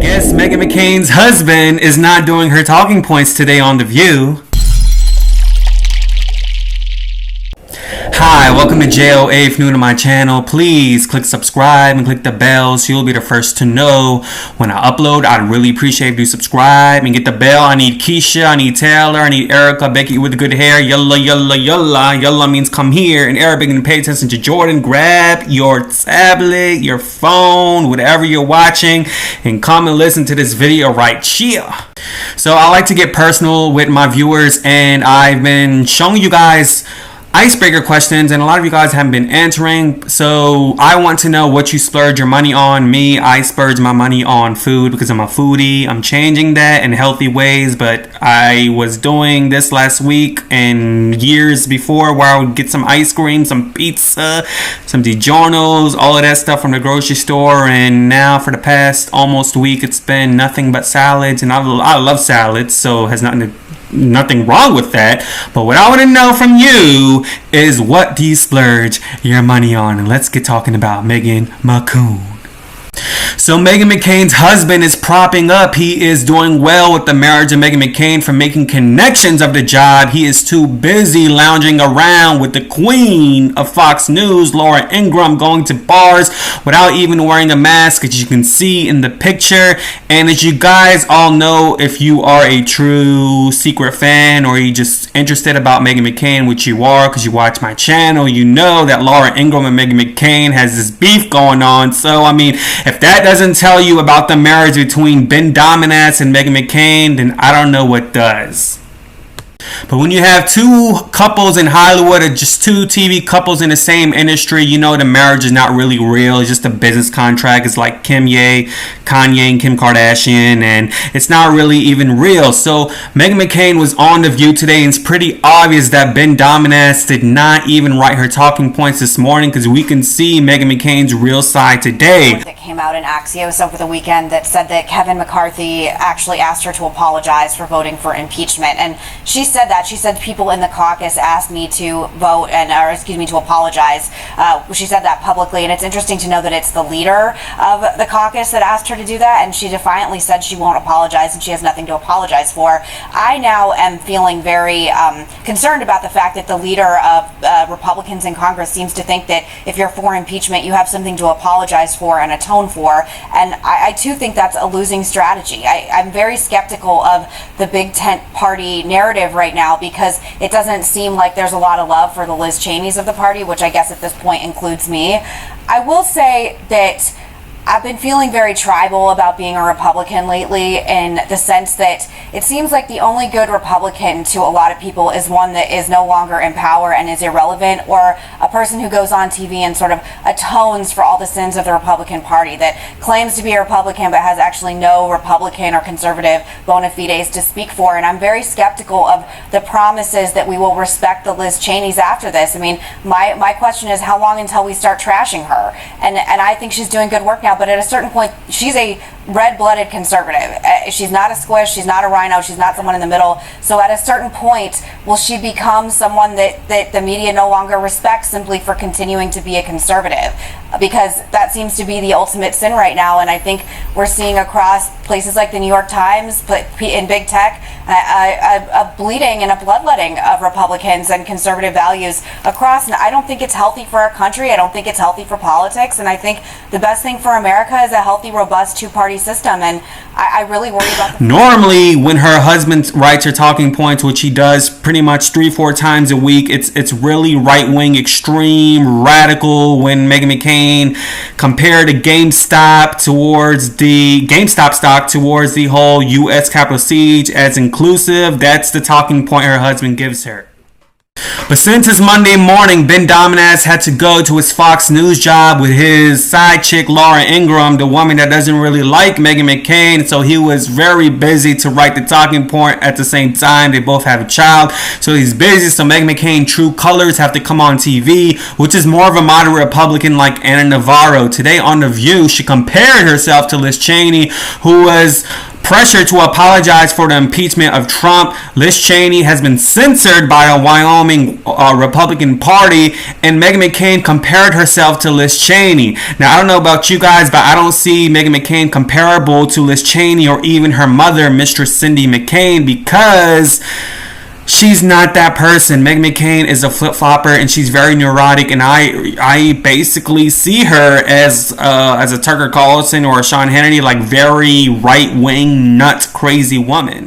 Guess Meghan McCain's husband is not doing her talking points today on TheView. Hi, welcome to JOA. If you're new to my channel, please click subscribe and click the bell so you'll be the first to know when I upload. I'd really appreciate if you subscribe and get the bell. I need Keisha, I need Taylor, I need Erica, Becky with the good hair. Yalla, yalla, yalla. Yalla means come here. In Arabic, and pay attention to Jordan. Grab your tablet, your phone, whatever you're watching, and come and listen to this video right here. So I like to get personal with my viewers, and I've been showing you guys icebreaker questions, and a lot of you guys haven't been answering. So I want to know what you splurge your money on. Me, I splurge my money on food because I'm a foodie. I'm changing that in healthy ways, but I was doing this last week and years before where I would get some ice cream, some pizza, some DiGiorno's, all of that stuff from the grocery store. And now for the past almost week, it's been nothing but salads, and I love salads, so it has nothing wrong with that. But what I want to know from you is, what do you splurge your money on? And let's get talking about Meghan McCain. So Meghan McCain's husband is propping up. He is doing well with the marriage of Meghan McCain for making connections of the job. He is too busy lounging around with the queen of Fox News, Laura Ingraham, going to bars without even wearing a mask, as you can see in the picture. And as you guys all know, if you are a true secret fan or you just interested about Meghan McCain, which you are because you watch my channel, you know that Laura Ingraham and Meghan McCain has this beef going on. So I mean, if that doesn't tell you about the marriage between Ben Dominance and Meghan McCain, then I don't know what does. But when you have two couples in Hollywood, or just two TV couples in the same industry, you know the marriage is not really real. It's just a business contract. It's like Kanye and Kim Kardashian, and it's not really even real. So Meghan McCain was on TheView today, and it's pretty obvious that Ben Dominance did not even write her talking points this morning, because we can see Meghan McCain's real side today. That came out in Axios over the weekend that said that Kevin McCarthy actually asked her to apologize for voting for impeachment, and she said that. She said people in the caucus asked me to vote to apologize. She said that publicly, and it's interesting to know that it's the leader of the caucus that asked her to do that, and she defiantly said she won't apologize and she has nothing to apologize for. I now am feeling very concerned about the fact that the leader of Republicans in Congress seems to think that if you're for impeachment, you have something to apologize for and atone for, and I too think that's a losing strategy. I'm very skeptical of the big tent party narrative right now, because it doesn't seem like there's a lot of love for the Liz Cheneys of the party, which I guess at this point includes me. I will say that I've been feeling very tribal about being a Republican lately, in the sense that it seems like the only good Republican to a lot of people is one that is no longer in power and is irrelevant, or a person who goes on TV and sort of atones for all the sins of the Republican Party, that claims to be a Republican but has actually no Republican or conservative bona fides to speak for. And I'm very skeptical of the promises that we will respect the Liz Cheneys after this. I mean, my question is, how long until we start trashing her? And I think she's doing good work now, but at a certain point, she's a red-blooded conservative. She's not a squish, she's not a rhino, she's not someone in the middle. So at a certain point, will she become someone that the media no longer respects simply for continuing to be a conservative? Because that seems to be the ultimate sin right now, and I think we're seeing across places like the New York Times, in big tech, a bleeding and a bloodletting of Republicans and conservative values across. And I don't think it's healthy for our country. I don't think it's healthy for politics. And I think the best thing for America is a healthy, robust two-party system. And I really worry about Normally, when her husband writes her talking points, which he does pretty much 3-4 times a week, it's really right-wing, extreme, radical. When Meghan McCain compared the GameStop stock towards the whole U.S. Capitol siege as inclusive, that's the talking point her husband gives her. But since it's Monday morning, Ben Dominance had to go to his Fox News job with his side chick, Laura Ingraham, the woman that doesn't really like Meghan McCain. So he was very busy to write the talking point at the same time. They both have a child, so he's busy. So Meghan McCain true colors have to come on TV, which is more of a moderate Republican like Anna Navarro. Today on TheView, she compared herself to Liz Cheney, who was pressure to apologize for the impeachment of Trump. Liz Cheney has been censored by a Wyoming Republican Party, and Meghan McCain compared herself to Liz Cheney. Now, I don't know about you guys, but I don't see Meghan McCain comparable to Liz Cheney or even her mother, Mistress Cindy McCain, because she's not that person. Meghan McCain is a flip-flopper, and she's very neurotic, and I basically see her as a Tucker Carlson or a Sean Hannity, like very right-wing, nut crazy woman.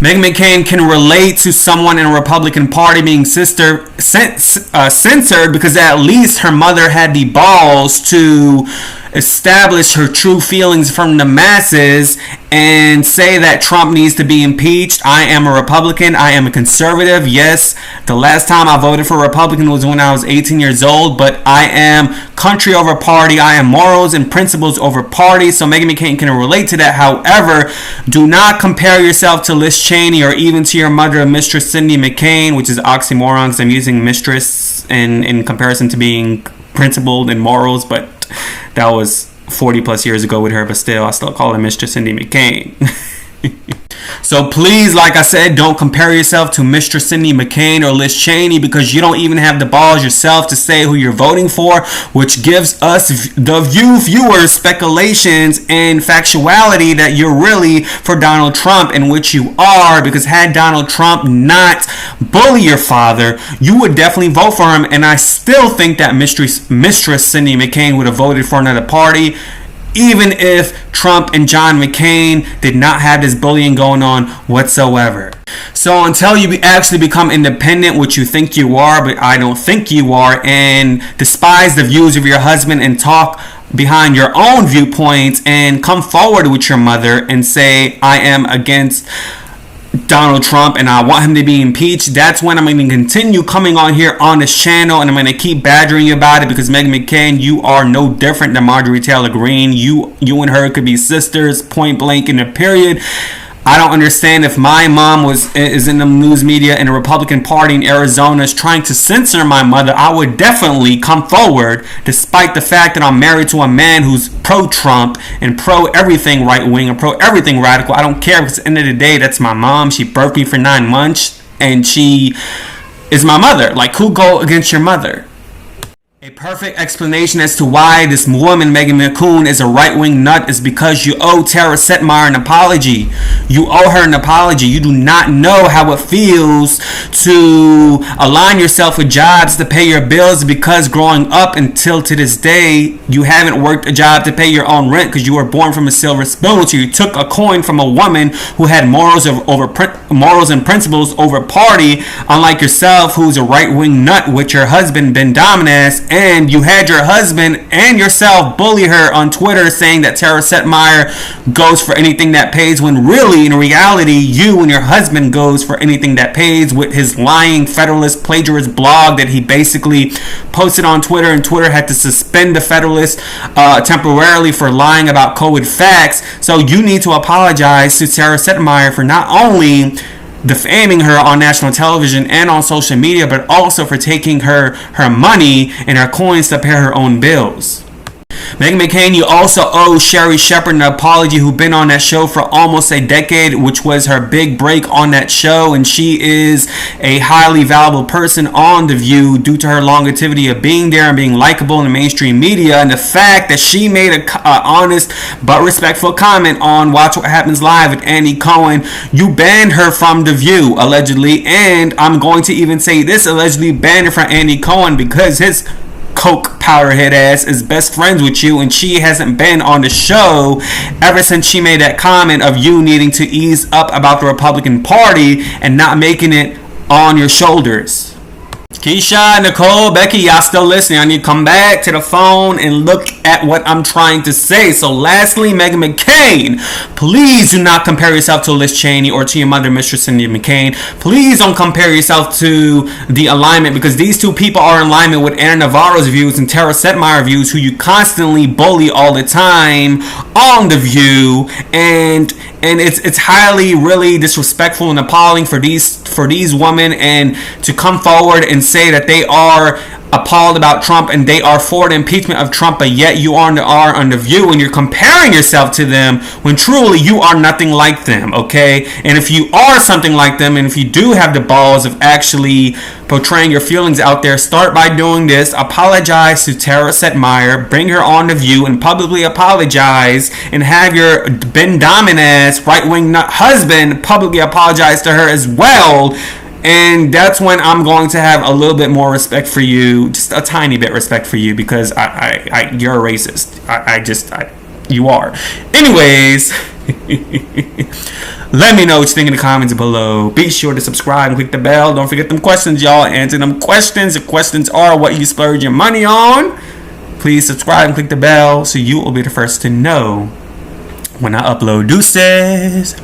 Meghan McCain can relate to someone in a Republican Party being censored because at least her mother had the balls to establish her true feelings from the masses and say that Trump needs to be impeached. I am a Republican. I am a conservative. Yes, the last time I voted for a Republican was when I was 18 years old, but I am country over party. I am morals and principles over party. So Meghan McCain can relate to that. However, do not compare yourself to Liz Cheney or even to your mother, Mistress Cindy McCain, which is oxymoron because I'm using mistress in comparison to being principled and morals, but that was 40 plus years ago with her, but still, I still call her Mistress Cindy McCain. So please, like I said, don't compare yourself to Mistress Cindy McCain or Liz Cheney because you don't even have the balls yourself to say who you're voting for, which gives us, the View viewers, speculations and factuality that you're really for Donald Trump, in which you are, because had Donald Trump not bully your father, you would definitely vote for him, and I still think that Mistress Cindy McCain would have voted for another party, even if Trump and John McCain did not have this bullying going on whatsoever. So until you actually become independent, which you think you are, but I don't think you are, and despise the views of your husband and talk behind your own viewpoints and come forward with your mother and say, I am against Donald Trump and I want him to be impeached, that's when I'm going to continue coming on here on this channel and I'm going to keep badgering you about it, because Meghan McCain, you are no different than Marjorie Taylor Greene. You and her could be sisters, point blank in a period. I don't understand if my mom is in the news media and the Republican Party in Arizona is trying to censor my mother. I would definitely come forward, despite the fact that I'm married to a man who's pro-Trump and pro-everything right-wing and pro-everything radical. I don't care, because at the end of the day, that's my mom. She birthed me for 9 months and she is my mother. Like, who go against your mother? A perfect explanation as to why this woman, Meghan McCain, is a right-wing nut is because you owe Tara Setmeyer an apology. You owe her an apology. You do not know how it feels to align yourself with jobs to pay your bills, because growing up until to this day, you haven't worked a job to pay your own rent because you were born from a silver spoon. So you took a coin from a woman who had morals and principles over party, unlike yourself, who's a right-wing nut with your husband, Ben Dominus. And you had your husband and yourself bully her on Twitter saying that Tara Setmeyer goes for anything that pays, when really, in reality, you and your husband goes for anything that pays, with his lying Federalist plagiarist blog that he basically posted on Twitter, and Twitter had to suspend the Federalist temporarily for lying about COVID facts. So you need to apologize to Tara Setmeyer for not only defaming her on national television and on social media, but also for taking her money and her coins to pay her own bills. Meghan McCain, you also owe Sherri Shepherd an apology, who's been on that show for almost a decade, which was her big break on that show, and she is a highly valuable person on The View due to her longevity of being there and being likable in the mainstream media, and the fact that she made a honest but respectful comment on Watch What Happens Live with Andy Cohen. You banned her from The View, allegedly, and I'm going to even say this, allegedly banned her from Andy Cohen because his coke powderhead ass is best friends with you, and she hasn't been on the show ever since she made that comment of you needing to ease up about the Republican Party and not making it on your shoulders. Keisha, Nicole, Becky, y'all still listening? I need to come back to the phone and look at what I'm trying to say. So lastly, Meghan McCain, please do not compare yourself to Liz Cheney or to your mother, Mistress Cindy McCain. Please don't compare yourself to the alignment, because these two people are in alignment with Anna Navarro's views and Tara Setmeyer views, who you constantly bully all the time on The View, and it's highly really disrespectful and appalling for these women, and to come forward and say that they are appalled about Trump and they are for the impeachment of Trump, but yet you are on the View and you're comparing yourself to them when truly you are nothing like them, okay? And if you are something like them, and if you do have the balls of actually portraying your feelings out there, start by doing this. Apologize to Tara Setmeyer, bring her on the View and publicly apologize, and have your Ben Dominant ass right-wing husband publicly apologize to her as well. And that's when I'm going to have a little bit more respect for you, just a tiny bit respect for you, because you're a racist. You are. Anyways, let me know what you think in the comments below. Be sure to subscribe and click the bell. Don't forget them questions, y'all. Answer them questions. The questions are what you splurge your money on. Please subscribe and click the bell so you will be the first to know when I upload. Deuces.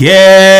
Yeah.